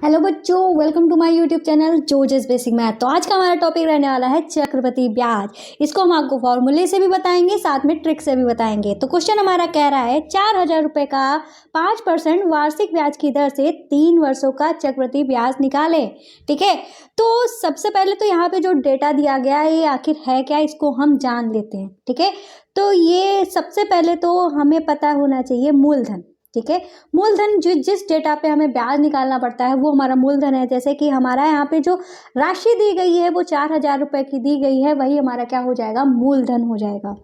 Hello बच्चों, welcome to my YouTube channel जोजेस basic math. तो आज का हमारा टॉपिक रहने वाला है चक्रवृद्धि ब्याज। इसको हम आपको फॉर्मूले से भी बताएंगे, साथ में ट्रिक से भी बताएंगे। तो क्वेश्चन हमारा कह रहा है 4,000 रुपये का 5% वार्षिक ब्याज की दर से 3 वर्षों का चक्रवृद्धि ब्याज निकालें। ठीक है, तो सबसे पहले तो यहाँ पे जो डेटा दिया गया है ये आखिर है क्या, इसको हम जान लेते हैं। ठीक है, तो ये सबसे पहले तो हमें पता होना चाहिए मूलधन। ठीक है, मूलधन जिस डेटा पे हमें ब्याज निकालना पड़ता है वो हमारा मूलधन है। जैसे कि हमारा यहाँ पे जो राशि दी गई है वो 4,000 रुपये की दी गई है, वही हमारा क्या हो जाएगा, मूलधन हो जाएगा।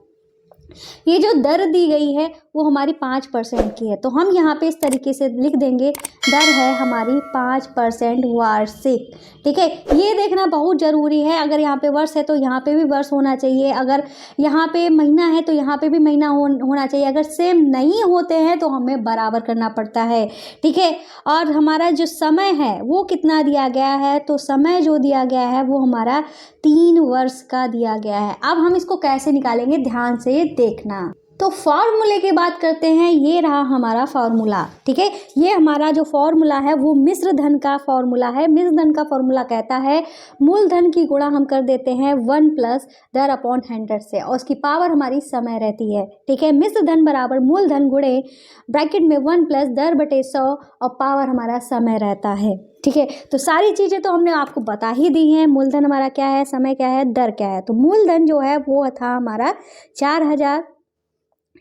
ये जो दर दी गई है वो हमारी 5% की है, तो हम यहाँ पे इस तरीके से लिख देंगे, दर है हमारी 5% वार्षिक। ठीक है, ये देखना बहुत ज़रूरी है। अगर यहाँ पे वर्ष है तो यहाँ पे भी वर्ष होना चाहिए, अगर यहाँ पे महीना है तो यहाँ पे भी महीना होना चाहिए। अगर सेम नहीं होते हैं तो हमें बराबर करना पड़ता है। ठीक है, और हमारा जो समय है वो कितना दिया गया है, तो समय जो दिया गया है वो हमारा 3 वर्ष का दिया गया है। अब हम इसको कैसे निकालेंगे ध्यान से देखना। तो फॉर्मूले की बात करते हैं, ये रहा हमारा फॉर्मूला। ठीक है, ये हमारा जो फॉर्मूला है वो मिश्र धन का फॉर्मूला है। मिश्र धन का फॉर्मूला कहता है मूलधन की गुणा हम कर देते हैं 1 प्लस दर अपॉन 100 से, और उसकी पावर हमारी समय रहती है। ठीक है, मिश्र धन बराबर मूलधन गुणे ब्रैकेट में 1 प्लस दर बटे 100 और पावर हमारा समय रहता है। ठीक है, तो सारी चीज़ें तो हमने आपको बता ही दी हैं। मूलधन हमारा क्या है, समय क्या है, दर क्या है। तो मूलधन जो है वो था हमारा 4,000।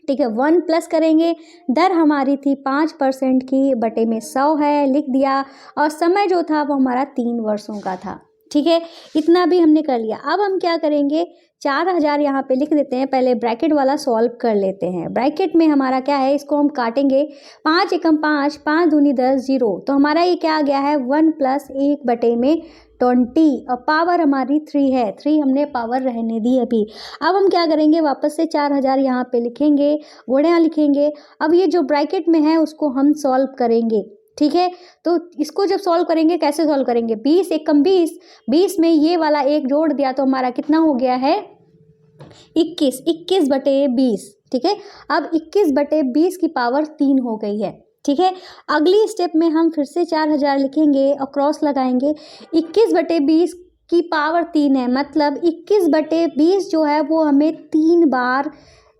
ठीक है, 1 प्लस करेंगे, दर हमारी थी 5% की, बटे में 100 है, लिख दिया, और समय जो था वो हमारा 3 वर्षों का था। ठीक है, इतना भी हमने कर लिया। अब हम क्या करेंगे, 4,000 यहाँ पे लिख देते हैं। पहले ब्रैकेट वाला सॉल्व कर लेते हैं। ब्रैकेट में हमारा क्या है, इसको हम काटेंगे, 5 एकम 5, 5 दूनी 10, 0। तो हमारा ये क्या आ गया है, 1 प्लस 1 बटे में 20, और पावर हमारी 3 है, 3 हमने पावर रहने दी अभी। अब हम क्या करेंगे, वापस से 4,000 यहाँ पे लिखेंगे, गुणा लिखेंगे। अब ये जो ब्रैकेट में है उसको हम सॉल्व करेंगे। ठीक है, तो इसको जब सॉल्व करेंगे, कैसे सॉल्व करेंगे, 20 एकम 20, 20 में ये वाला एक जोड़ दिया तो हमारा कितना हो गया है, 21, 21 बटे 20। ठीक है, अब 21 बटे 20 की पावर 3 हो गई है। ठीक है, अगली स्टेप में हम फिर से 4,000 लिखेंगे और क्रॉस लगाएंगे। 21 बटे 20 की पावर 3 है, मतलब 21 बटे 20 जो है वो हमें 3 बार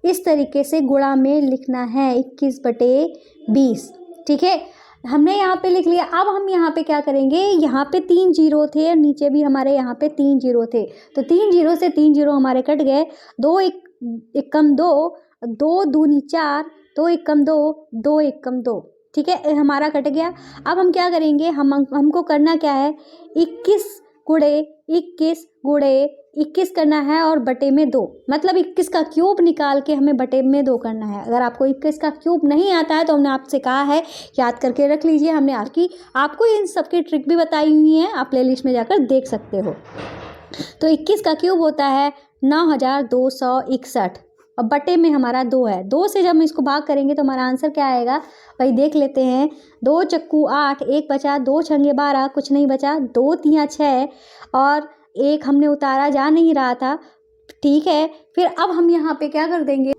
इस तरीके से गुणा में लिखना है, 21 बटे 20। ठीक है, हमने यहाँ पे लिख लिया। अब हम यहाँ पे क्या करेंगे, यहाँ पे 3 जीरो थे और नीचे भी हमारे यहाँ पे 3 जीरो थे, तो 3 जीरो से 3 जीरो हमारे कट गए। 2 एकम 2, 2 दूनी 4, 2 एकम 2, 2 एकम 2। ठीक है, हमारा कट गया। अब हम क्या करेंगे, हमको करना क्या है, 21 गुणे 21 गुणे 21 करना है और बटे में 2, मतलब 21 का क्यूब निकाल के हमें बटे में 2 करना है। अगर आपको 21 का क्यूब नहीं आता है तो हमने आपसे कहा है याद करके रख लीजिए। हमने आपको इन सब की ट्रिक भी बताई हुई है, आप प्लेलिस्ट में जाकर देख सकते हो। तो 21 का क्यूब होता है 9,261, और बटे में हमारा 2 है। 2 से जब हम इसको भाग करेंगे तो हमारा आंसर क्या आएगा, भाई देख लेते हैं। 2 चक्कू 8, 1 बचा, 2 छंगे 12, कुछ नहीं बचा, 2 तियाँ 6 और 1 हमने उतारा, जा नहीं रहा था। ठीक है, फिर अब हम यहाँ पे क्या कर देंगे,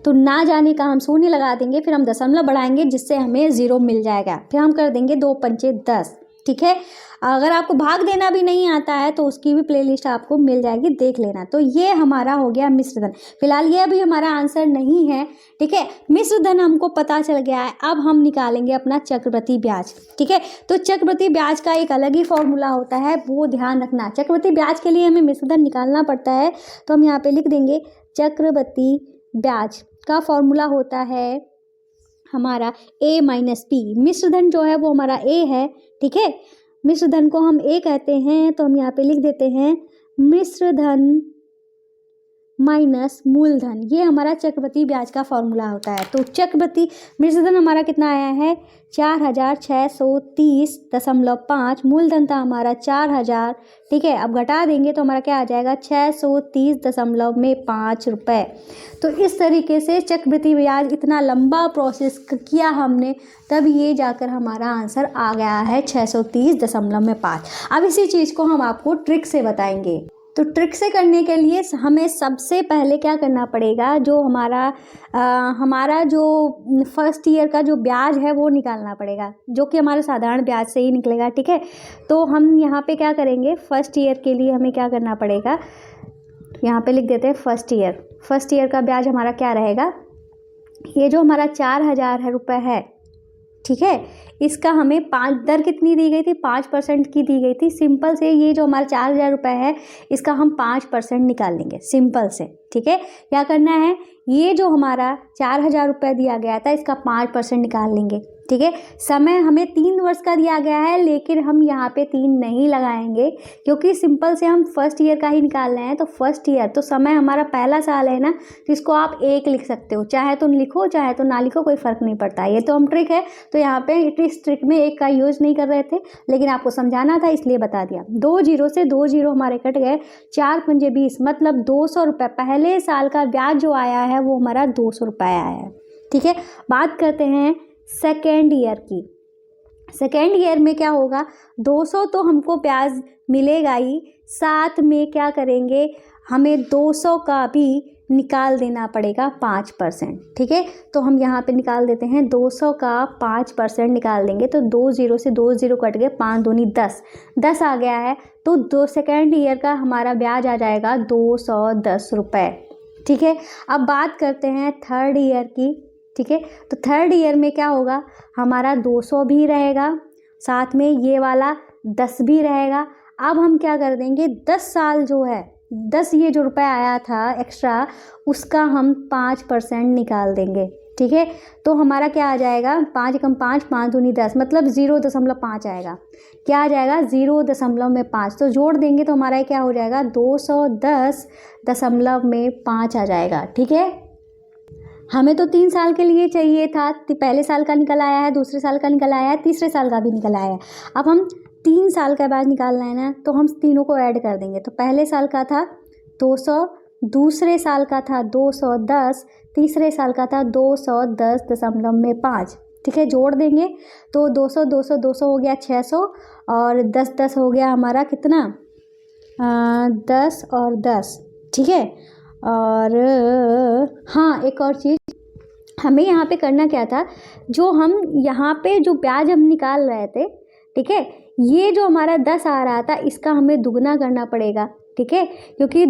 तो ना जाने का हम शून्य लगा देंगे, फिर हम दशमलव बढ़ाएंगे जिससे हमें 0 मिल जाएगा। फिर हम कर देंगे 2 पंचे 10। ठीक है, अगर आपको भाग देना भी नहीं आता है तो उसकी भी प्लेलिस्ट आपको मिल जाएगी, देख लेना। तो ये हमारा हो गया मिश्र धन। फिलहाल ये अभी हमारा आंसर नहीं है। ठीक है, मिश्र धन हमको पता चल गया है। अब हम निकालेंगे अपना चक्रवृद्धि ब्याज। ठीक है, तो चक्रवृद्धि ब्याज का एक अलग ही फॉर्मूला होता है, वो ध्यान रखना। चक्रवृद्धि ब्याज के लिए हमें मिश्र धन निकालना पड़ता है, तो हम यहाँ पे लिख देंगे चक्रवृद्धि ब्याज का फॉर्मूला होता है हमारा a माइनस पी। मिश्र धन जो है वो हमारा a है। ठीक है, मिश्र धन को हम a कहते हैं, तो हम यहाँ पे लिख देते हैं मिश्र धन माइनस मूलधन, ये हमारा चक्रवृद्धि ब्याज का फॉर्मूला होता है। तो चक्रवृद्धि मिश्र धन हमारा कितना आया है, 4,630.5, मूलधन था हमारा 4,000। ठीक है, अब घटा देंगे तो हमारा क्या आ जाएगा, 630.5 रुपये। तो इस तरीके से चक्रवृद्धि ब्याज इतना लंबा प्रोसेस किया हमने, तब ये जाकर हमारा आंसर आ गया है 630.5। अब इसी चीज़ को हम आपको ट्रिक से बताएंगे। तो ट्रिक से करने के लिए हमें सबसे पहले क्या करना पड़ेगा, जो हमारा जो फर्स्ट ईयर का जो ब्याज है वो निकालना पड़ेगा, जो कि हमारा साधारण ब्याज से ही निकलेगा। ठीक है, तो हम यहाँ पे क्या करेंगे, फर्स्ट ईयर के लिए हमें क्या करना पड़ेगा, यहाँ पे लिख देते हैं फर्स्ट ईयर का ब्याज हमारा क्या रहेगा, ये जो हमारा 4,000 रुपये है, ठीक है, इसका हमें दर कितनी दी गई थी, 5% की दी गई थी। सिंपल से ये जो हमारा 4,000 रुपये है इसका हम 5% निकाल लेंगे सिंपल से। ठीक है, क्या करना है, ये जो हमारा 4,000 रुपये दिया गया था इसका 5% निकाल लेंगे। ठीक है, समय हमें 3 वर्ष का दिया गया है, लेकिन हम यहाँ पे 3 नहीं लगाएंगे क्योंकि सिंपल से हम फर्स्ट ईयर का ही निकाल रहे हैं। तो फर्स्ट ईयर तो समय हमारा पहला साल है ना, तो इसको आप 1 लिख सकते हो, चाहे तो लिखो चाहे तो ना लिखो, कोई फ़र्क नहीं पड़ता। ये तो हम ट्रिक है, तो यहाँ पे इस ट्रिक में 1 का यूज़ नहीं कर रहे थे, लेकिन आपको समझाना था इसलिए बता दिया। 2 जीरो से 2 जीरो हमारे कट गए, 4 पंजे 20, मतलब 200 रुपये पहले साल का ब्याज जो आया है वो हमारा 200 रुपये आया है। ठीक है, बात करते हैं सेकेंड ईयर की। सेकेंड ईयर में क्या होगा, 200 तो हमको ब्याज मिलेगा ही, साथ में क्या करेंगे, हमें 200 का भी निकाल देना पड़ेगा 5%। ठीक है, तो हम यहाँ पे निकाल देते हैं 200 का 5% निकाल देंगे, तो 2 जीरो से 2 जीरो कट गए, 5 दूनी 10 आ गया है। तो सेकेंड ईयर का हमारा ब्याज आ जाएगा 210 रुपये। ठीक है, अब बात करते हैं थर्ड ईयर की। ठीक है, तो थर्ड ईयर में क्या होगा, हमारा 200 भी रहेगा, साथ में ये वाला 10 भी रहेगा। अब हम क्या कर देंगे, 10 साल जो है, 10 ये जो रुपए आया था एक्स्ट्रा, उसका हम 5% निकाल देंगे। ठीक है, तो हमारा क्या आ जाएगा, 5 कम 5, 5 दूनी 10, मतलब 0.5 आएगा। क्या आ जाएगा, 0.5। तो जोड़ देंगे तो हमारा क्या हो जाएगा, 210.5 आ जाएगा। ठीक है, हमें तो 3 साल के लिए चाहिए था, पहले साल का निकल आया है, दूसरे साल का निकल आया है, तीसरे साल का भी निकल आया है। अब हम 3 साल का ब्याज निकालना है ना, तो हम तीनों को ऐड कर देंगे। तो पहले साल का था 200, दूसरे साल का था 210, तीसरे साल का था 210.5। ठीक है, जोड़ देंगे तो 200 200 200 हो गया 600, और 10 10 हो गया हमारा कितना, 10 और 10। ठीक है, और हाँ, एक और चीज़ हमें यहाँ पे करना क्या था, जो हम यहाँ पे जो ब्याज हम निकाल रहे थे, ठीक है, ये जो हमारा 10 आ रहा था इसका हमें दुगना करना पड़ेगा। ठीक है, क्योंकि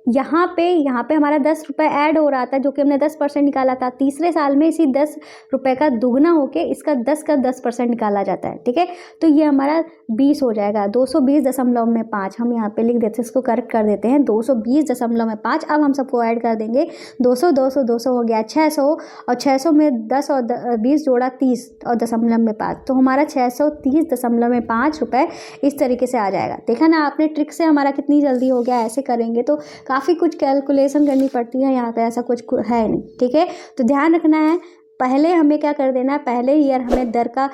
यहाँ पे हमारा 10 रुपये ऐड हो रहा था, जो कि हमने 10% निकाला था। तीसरे साल में इसी 10 रुपये का दुगना होके इसका 10 का 10% निकाला जाता है। ठीक है, तो ये हमारा 20 हो जाएगा, 220.5। हम यहाँ पे लिख देते हैं, इसको करेक्ट कर देते हैं, 220.5। अब हम सबको ऐड कर देंगे, 200 200 200 हो गया 600, और 600 में 10 और 20 जोड़ा 30 और 0.5, तो हमारा 630.5 रुपये इस तरीके से आ जाएगा। देखा ना आपने, ट्रिक से हमारा कितनी जल्दी हो गया। ऐसे करेंगे तो काफ़ी कुछ कैलकुलेशन करनी पड़ती है, यहाँ पे ऐसा कुछ है नहीं। ठीक है, तो ध्यान रखना है, पहले हमें क्या कर देना है, पहले ईयर हमें दर का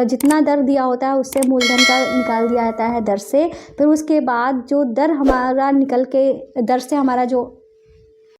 जितना दर दिया होता है उससे मूलधन का निकाल दिया जाता है दर से। फिर उसके बाद जो दर हमारा निकल के, दर से हमारा जो